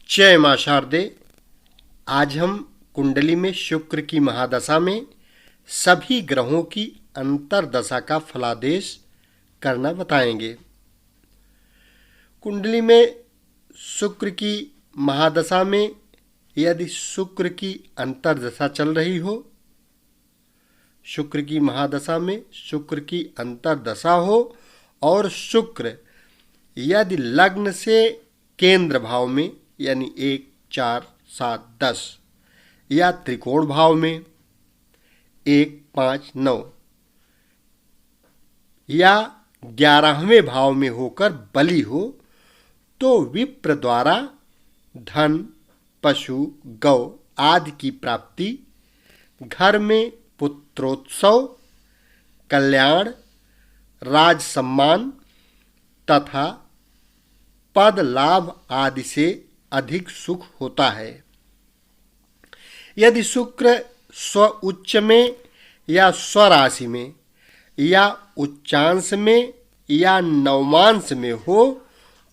जय मां शारदे। आज हम कुंडली में शुक्र की महादशा में सभी ग्रहों की अंतर्दशा का फलादेश करना बताएंगे। कुंडली में शुक्र की महादशा में यदि शुक्र की अंतर्दशा चल रही हो, शुक्र की महादशा में शुक्र की अंतर्दशा हो और शुक्र यदि लग्न से केंद्र भाव में यानी 1, 4, 7, 10 या त्रिकोण भाव में 1, 5, 9 या 11वें भाव में होकर बली हो तो विप्र द्वारा धन, पशु, गौ आदि की प्राप्ति, घर में पुत्रोत्सव, कल्याण, राज सम्मान तथा पद लाभ आदि से अधिक सुख होता है। यदि शुक्र स्व उच्च में या स्वराशि में या उच्चांश में या नवमांश में हो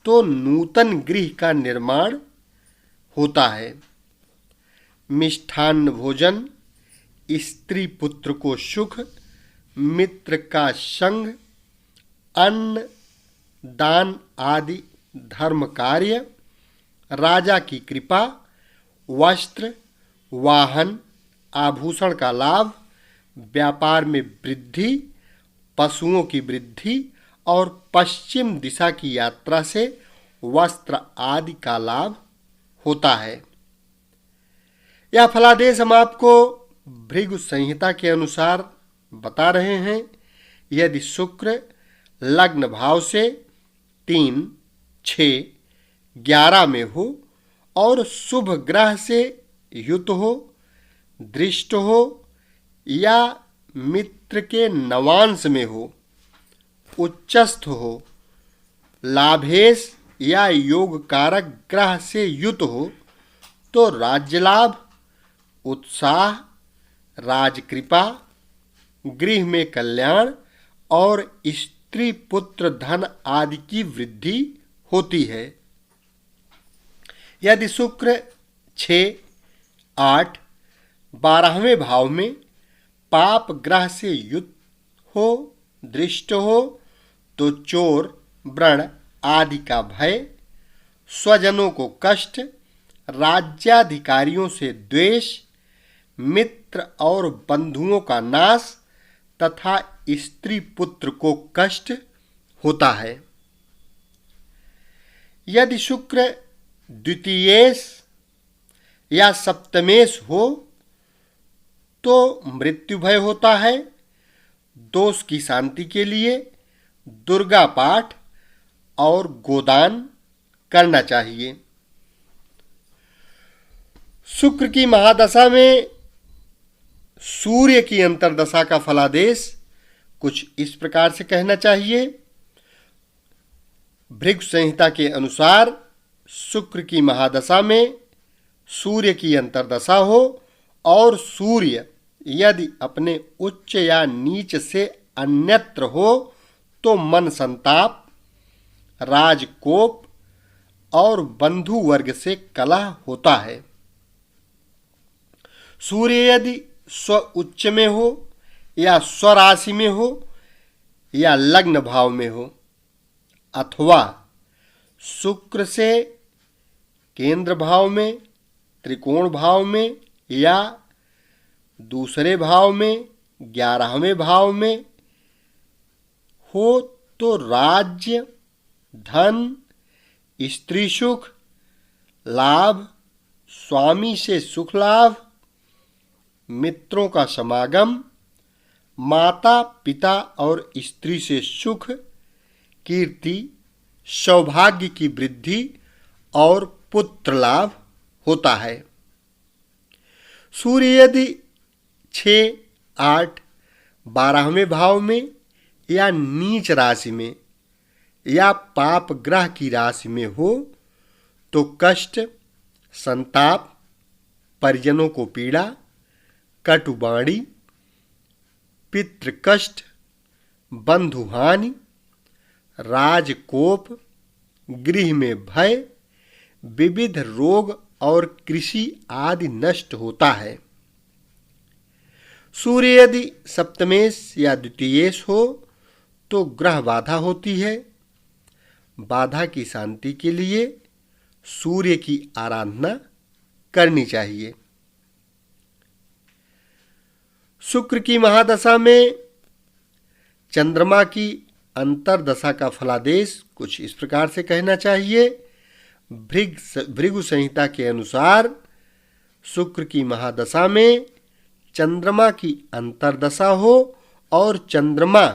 तो नूतन गृह का निर्माण होता है। मिष्ठान्न भोजन, स्त्री पुत्र को सुख, मित्र का संग, अन्न दान आदि धर्म कार्य, राजा की कृपा, वस्त्र, वाहन, आभूषण का लाभ, व्यापार में वृद्धि, पशुओं की वृद्धि और पश्चिम दिशा की यात्रा से वस्त्र आदि का लाभ होता है। यह फलादेश हम आपको भृगु संहिता के अनुसार बता रहे हैं। यदि शुक्र लग्न भाव से 3, 6, 11 में हो और शुभ ग्रह से युत हो, दृष्ट हो या मित्र के नवांश में हो, उच्चस्थ हो, लाभेश या योग कारक ग्रह से युत हो तो राज्य लाभ, उत्साह, राजकृपा, गृह में कल्याण और स्त्री पुत्र धन आदि की वृद्धि होती है। यदि शुक्र 6, 8, 12वें भाव में पाप ग्रह से युत हो, दृष्ट हो तो चोर, व्रण आदि का भय, स्वजनों को कष्ट, राज्याधिकारियों से द्वेष, मित्र और बंधुओं का नाश तथा स्त्री पुत्र को कष्ट होता है। यदि शुक्र द्वितीयेश या सप्तमेश हो तो मृत्यु भय होता है। दोष की शांति के लिए दुर्गा पाठ और गोदान करना चाहिए। शुक्र की महादशा में सूर्य की अंतर्दशा का फलादेश कुछ इस प्रकार से कहना चाहिए। भृगु संहिता के अनुसार शुक्र की महादशा में सूर्य की अंतर्दशा हो और सूर्य यदि अपने उच्च या नीच से अन्यत्र हो तो मन संताप, राजकोप और बंधु वर्ग से कलह होता है। सूर्य यदि स्व उच्च में हो या स्वराशि में हो या लग्न भाव में हो अथवा शुक्र से केंद्र भाव में, त्रिकोण भाव में या दूसरे भाव में, 11वें भाव में हो तो राज्य, धन, स्त्री सुख, लाभ, स्वामी से सुख लाभ, मित्रों का समागम, माता पिता और स्त्री से सुख, कीर्ति, सौभाग्य की वृद्धि और पुत्र लाभ होता है। सूर्य यदि 6, 8, 12वें भाव में या नीच राशि में या पाप ग्रह की राशि में हो तो कष्ट, संताप, परिजनों को पीड़ा, कटुवाणी, पितृ कष्ट, बंधुहानि, राजकोप, गृह में भय, विविध रोग और कृषि आदि नष्ट होता है। सूर्य यदि सप्तमेश या द्वितीयेश हो तो ग्रह बाधा होती है। बाधा की शांति के लिए सूर्य की आराधना करनी चाहिए। शुक्र की महादशा में चंद्रमा की अंतर्दशा का फलादेश कुछ इस प्रकार से कहना चाहिए। भृगु संहिता के अनुसार शुक्र की महादशा में चंद्रमा की अंतर्दशा हो और चंद्रमा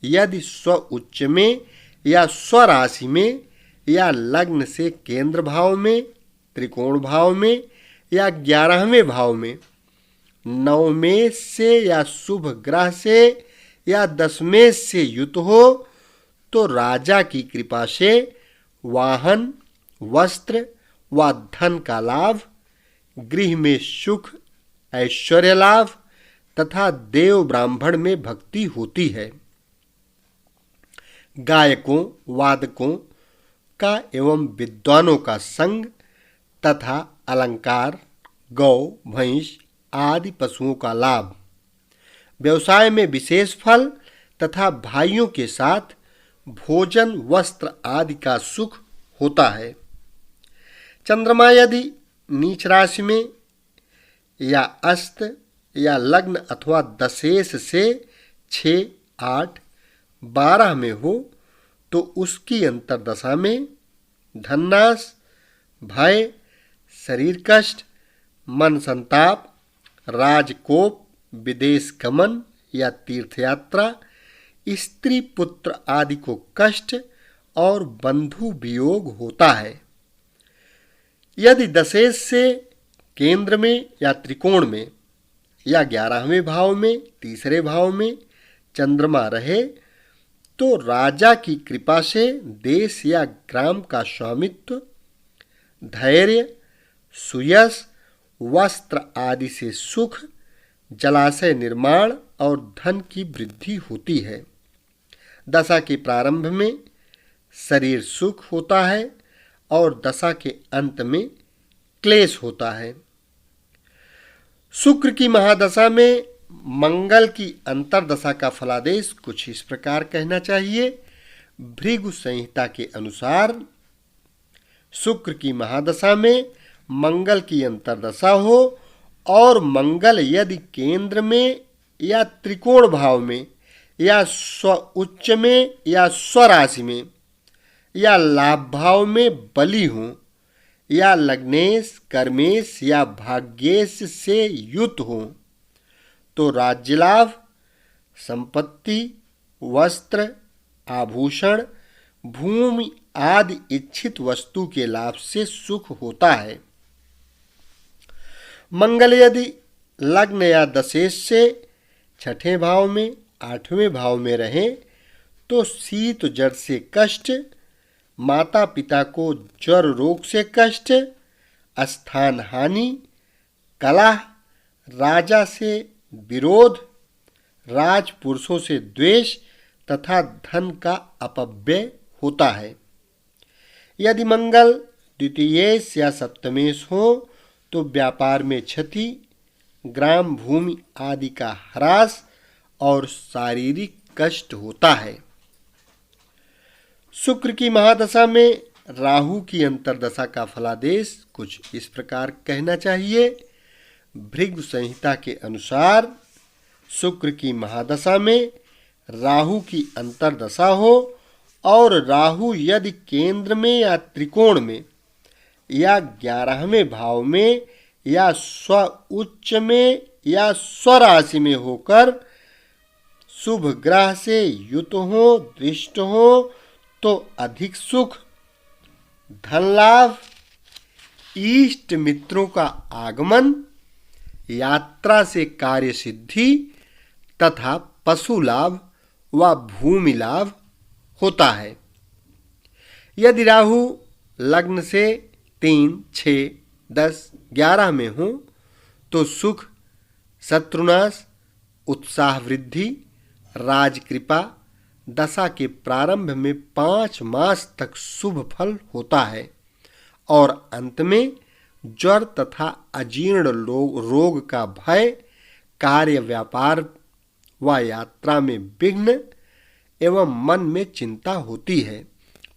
यदि स्व उच्च में या स्वराशि में या लग्न से केंद्र भाव में, त्रिकोण भाव में या 11वें भाव में, नवमेश से या शुभ ग्रह से या दशमेश से युत हो तो राजा की कृपा से वाहन, वस्त्र व धन का लाभ, गृह में सुख, ऐश्वर्य लाभ तथा देव ब्राह्मण में भक्ति होती है। गायकों, वादकों का एवं विद्वानों का संग तथा अलंकार, गौ, भैंस आदि पशुओं का लाभ, व्यवसाय में विशेष फल तथा भाइयों के साथ भोजन, वस्त्र आदि का सुख होता है। चंद्रमा यदि नीच राशि में या अस्त या लग्न अथवा दशेश से 6, 8, 12 में हो तो उसकी अंतर्दशा में धननाश, भय, शरीर कष्ट, मन संताप, राजकोप, विदेश गमन या तीर्थयात्रा, स्त्री पुत्र आदि को कष्ट और बंधु वियोग होता है। यदि दशेश से केंद्र में या त्रिकोण में या 11वें भाव में, तीसरे भाव में चंद्रमा रहे तो राजा की कृपा से देश या ग्राम का स्वामित्व, धैर्य, सुयश, वस्त्र आदि से सुख, जलाशय निर्माण और धन की वृद्धि होती है। दशा के प्रारंभ में शरीर सुख होता है और दशा के अंत में क्लेश होता है। शुक्र की महादशा में मंगल की अंतर्दशा का फलादेश कुछ इस प्रकार कहना चाहिए। भृगु संहिता के अनुसार शुक्र की महादशा में मंगल की अंतर्दशा हो और मंगल यदि केंद्र में या त्रिकोण भाव में या स्व उच्च में या स्वराशि में या लाभ भाव में बली हो या लग्नेश, कर्मेश या भाग्येश से युत हो तो राज्य लाभ, संपत्ति, वस्त्र, आभूषण, भूमि आदि इच्छित वस्तु के लाभ से सुख होता है। मंगल यदि लग्न या दशेश से 6ठे भाव में, 8वें भाव में रहे तो शीत जड़ से कष्ट, माता पिता को ज्वर रोग से कष्ट, स्थान हानि, कलह, राजा से विरोध, राजपुरुषों से द्वेष तथा धन का अपव्यय होता है। यदि मंगल द्वितीयेश या सप्तमेश हो तो व्यापार में क्षति, ग्राम भूमि आदि का ह्रास और शारीरिक कष्ट होता है। शुक्र की महादशा में राहु की अंतर्दशा का फलादेश कुछ इस प्रकार कहना चाहिए। भृगु संहिता के अनुसार शुक्र की महादशा में राहु की अंतर्दशा हो और राहु यदि केंद्र में या त्रिकोण में या 11वें भाव में या स्व उच्च में या स्वराशि में होकर शुभ ग्रह से युत हो, दृष्ट हो तो अधिक सुख, धन लाभ, इष्ट मित्रों का आगमन, यात्रा से कार्य सिद्धि तथा पशु लाभ व भूमि लाभ होता है। यदि राहु लग्न से 3, 6, 10, 11 में हो तो सुख, शत्रुनाश, उत्साह वृद्धि, राजकृपा, दशा के प्रारंभ में 5 मास तक शुभ फल होता है और अंत में ज्वर तथा अजीर्ण रोग का भय, कार्य व्यापार व यात्रा में विघ्न एवं मन में चिंता होती है।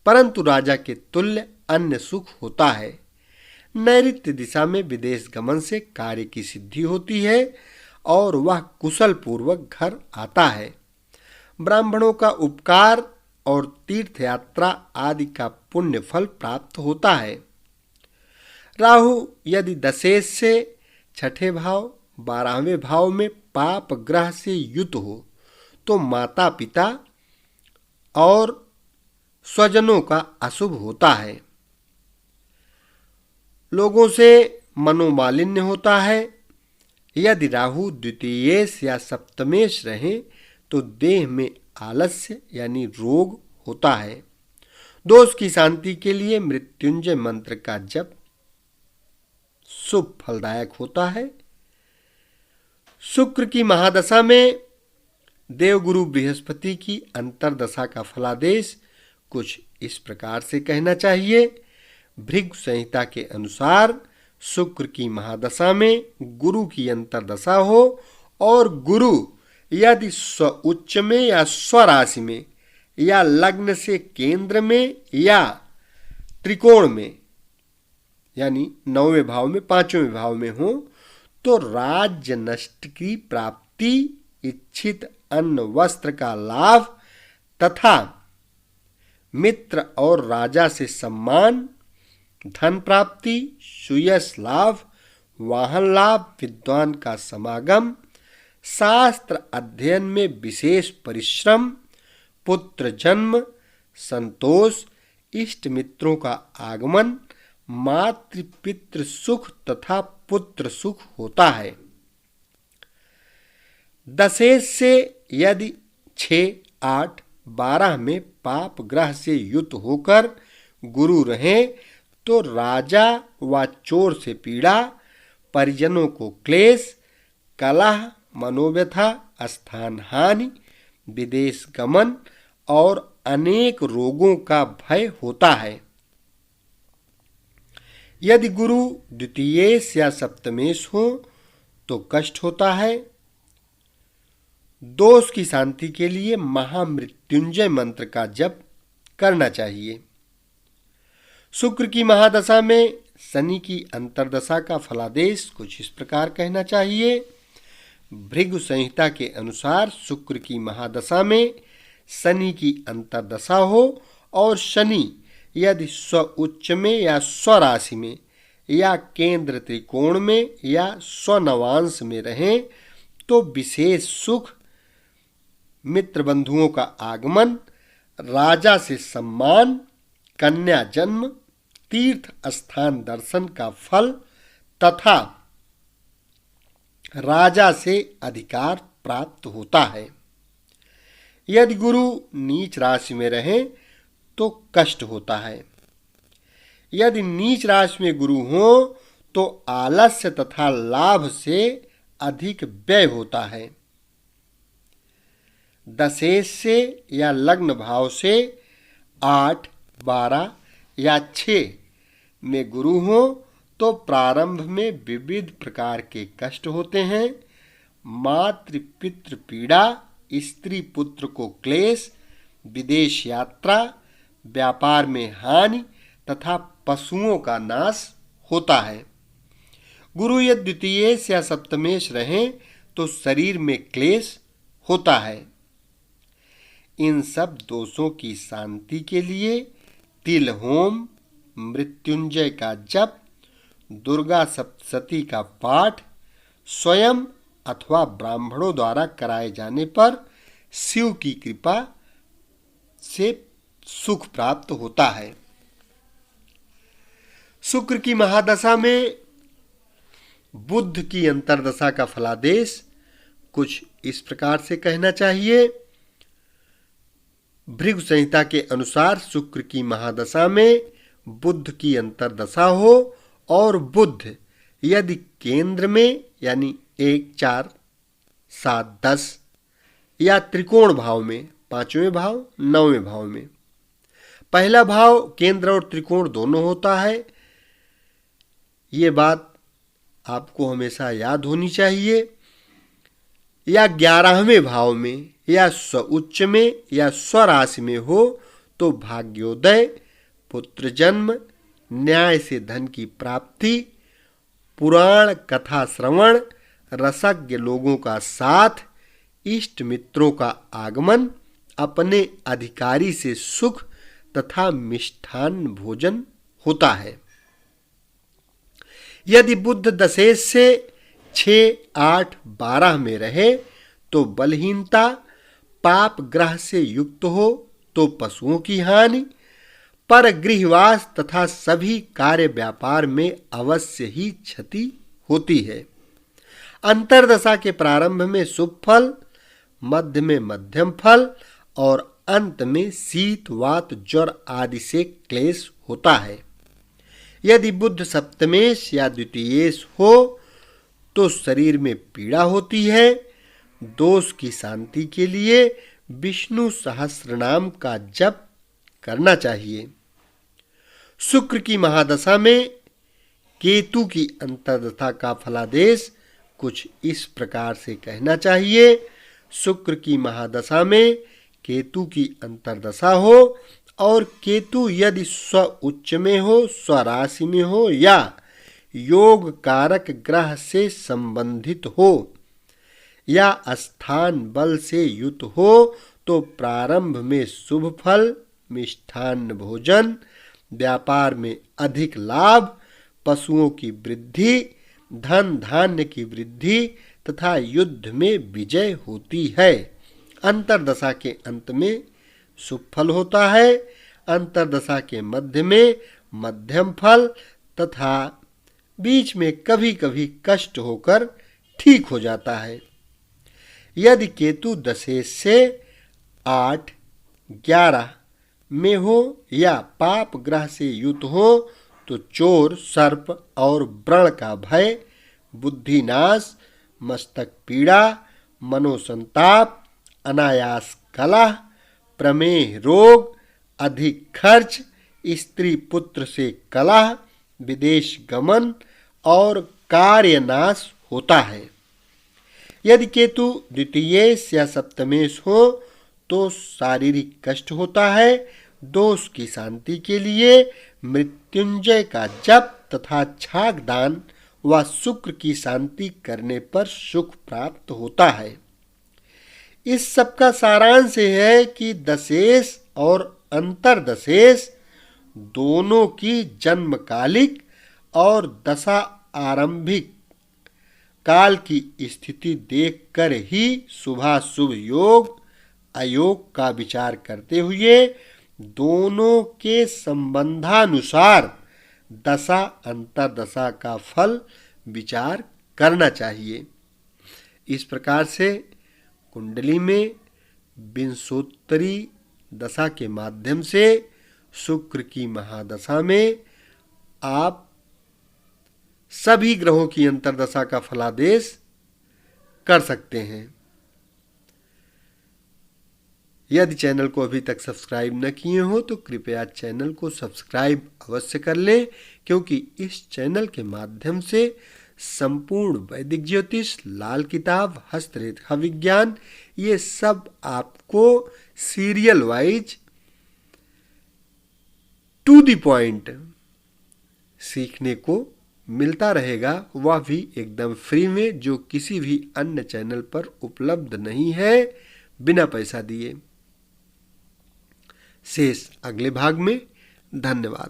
परंतु राजा के तुल्य अन्य सुख होता है। नैऋत्य दिशा में विदेश गमन से कार्य की सिद्धि होती है और वह कुशल पूर्वक घर आता है। ब्राह्मणों का उपकार और तीर्थ यात्रा आदि का पुण्य फल प्राप्त होता है। राहु यदि दशेश से छठे भाव 12वें भाव में पाप ग्रह से युत हो तो माता पिता और स्वजनों का अशुभ होता है। लोगों से मनोमालिन्य होता है। यदि राहु द्वितीयेश या सप्तमेश रहे तो देह में आलस्य यानी रोग होता है। दोष की शांति के लिए मृत्युंजय मंत्र का जप शुभ फलदायक होता है। शुक्र की महादशा में देवगुरु बृहस्पति की अंतरदशा का फलादेश कुछ इस प्रकार से कहना चाहिए। भृगु संहिता के अनुसार शुक्र की महादशा में गुरु की अंतरदशा हो और गुरु यदि स्व उच्च में या स्वराशि में या लग्न से केंद्र में या त्रिकोण में यानी 9वें भाव में 5वें भाव में हो तो राज्य नष्ट की प्राप्ति, इच्छित अन्न वस्त्र का लाभ तथा मित्र और राजा से सम्मान, धन प्राप्ति, सुयश लाभ, वाहन लाभ, विद्वान का समागम, शास्त्र अध्ययन में विशेष परिश्रम, पुत्र जन्म, संतोष, इष्ट मित्रों का आगमन, मातृ पितृ सुख तथा पुत्र सुख होता है। दशेश से यदि 6, 8, 12 में पाप ग्रह से युत होकर गुरु रहे तो राजा व चोर से पीड़ा, परिजनों को क्लेश, कलह, मनोव्यथा, स्थान हानि, विदेश गमन और अनेक रोगों का भय होता है। यदि गुरु द्वितीयेश या सप्तमेश हो तो कष्ट होता है। दोष की शांति के लिए महामृत्युंजय मंत्र का जप करना चाहिए। शुक्र की महादशा में शनि की अंतरदशा का फलादेश कुछ इस प्रकार कहना चाहिए। भृगु संहिता के अनुसार शुक्र की महादशा में शनि की अंतरदशा हो और शनि यदि स्व उच्च में या स्वराशि में या केंद्र त्रिकोण में या स्वनवांश में रहे तो विशेष सुख, मित्र बंधुओं का आगमन, राजा से सम्मान, कन्या जन्म, तीर्थ स्थान दर्शन का फल तथा राजा से अधिकार प्राप्त होता है। यदि गुरु नीच राशि में रहे तो कष्ट होता है। यदि नीच राशि में गुरु हो तो आलस्य तथा लाभ से अधिक व्यय होता है। दशेश से या लग्न भाव से 8, 12 या 6 में गुरु हो तो प्रारंभ में विविध प्रकार के कष्ट होते हैं। मातृ पितृ पीड़ा, स्त्री पुत्र को क्लेश, विदेश यात्रा, व्यापार में हानि तथा पशुओं का नाश होता है। गुरु यदि द्वितीयेश या सप्तमेश रहें तो शरीर में क्लेश होता है। इन सब दोषों की शांति के लिए तिल होम, मृत्युंजय का जप, दुर्गा सप्तशती का पाठ स्वयं अथवा ब्राह्मणों द्वारा कराए जाने पर शिव की कृपा से सुख प्राप्त होता है। शुक्र की महादशा में बुध की अंतरदशा का फलादेश कुछ इस प्रकार से कहना चाहिए। भृगु संहिता के अनुसार शुक्र की महादशा में बुध की अंतरदशा हो और बुध यदि केंद्र में यानी 1, 4, 7, 10 या त्रिकोण भाव में 5वें भाव 9वें भाव में, पहला भाव केंद्र और त्रिकोण दोनों होता है ये बात आपको हमेशा याद होनी चाहिए। या 11वें भाव में या स्व उच्च में या स्वराशि में हो तो भाग्योदय, पुत्र जन्म, न्याय से धन की प्राप्ति, पुराण कथा श्रवण, रसज्ञ लोगों का साथ, इष्ट मित्रों का आगमन, अपने अधिकारी से सुख तथा मिष्ठान्न भोजन होता है। यदि बुध दशेश से 6, 8, 12 में रहे तो बलहीनता, पाप ग्रह से युक्त हो तो पशुओं की हानि, पर गृहवास तथा सभी कार्य व्यापार में अवश्य ही क्षति होती है। अंतर्दशा के प्रारंभ में शुभ फल, मध्य में मध्यम फल और अंत में शीत, वात, ज्वर आदि से क्लेश होता है। यदि बुध सप्तमेश या द्वितीयेश हो तो शरीर में पीड़ा होती है। दोष की शांति के लिए विष्णु सहस्रनाम का जप करना चाहिए। शुक्र की महादशा में केतु की अंतर्दशा का फलादेश कुछ इस प्रकार से कहना चाहिए। शुक्र की महादशा में केतु की अंतर्दशा हो और केतु यदि स्व उच्च में हो, स्वराशि में हो या योग कारक ग्रह से संबंधित हो या स्थान बल से युत हो तो प्रारंभ में शुभ फल, मिष्ठान्न भोजन, व्यापार में अधिक लाभ, पशुओं की वृद्धि, धन धान्य की वृद्धि तथा युद्ध में विजय होती है। अंतर्दशा के अंत में शुभ फल होता है। अंतर्दशा के मध्य में मध्यम फल तथा बीच में कभी कभी कष्ट होकर ठीक हो जाता है। यदि केतु दशेश से 8, 11 में हो या पाप ग्रह से युत हो तो चोर, सर्प और व्रण का भय, बुद्धिनाश, मस्तक पीड़ा, मनोसंताप, अनायास कलह, प्रमेह रोग, अधिक खर्च, स्त्री पुत्र से कलह, विदेश गमन और कार्यनाश होता है। यदि केतु द्वितीयेश या सप्तमेश हो तो शारीरिक कष्ट होता है। दोष की शांति के लिए मृत्युंजय का जप तथा छाग दान व शुक्र की शांति करने पर सुख प्राप्त होता है। इस सब का सारांश है कि दशेश और अंतर्दशेश दोनों की जन्मकालिक और दशा आरंभिक काल की स्थिति देखकर ही शुभाशुभ योग अयोग का विचार करते हुए दोनों के संबंधानुसार दशा अंतर्दशा का फल विचार करना चाहिए। इस प्रकार से कुंडली में विंशोत्तरी दशा के माध्यम से शुक्र की महादशा में आप सभी ग्रहों की अंतर्दशा का फलादेश कर सकते हैं। यदि चैनल को अभी तक सब्सक्राइब न किए हो तो कृपया चैनल को सब्सक्राइब अवश्य कर लें, क्योंकि इस चैनल के माध्यम से संपूर्ण वैदिक ज्योतिष, लाल किताब, हस्तरेखा विज्ञान, ये सब आपको serial wise to the point सीखने को मिलता रहेगा, वह भी एकदम फ्री में, जो किसी भी अन्य चैनल पर उपलब्ध नहीं है, बिना पैसा दिए। शेष अगले भाग में। धन्यवाद।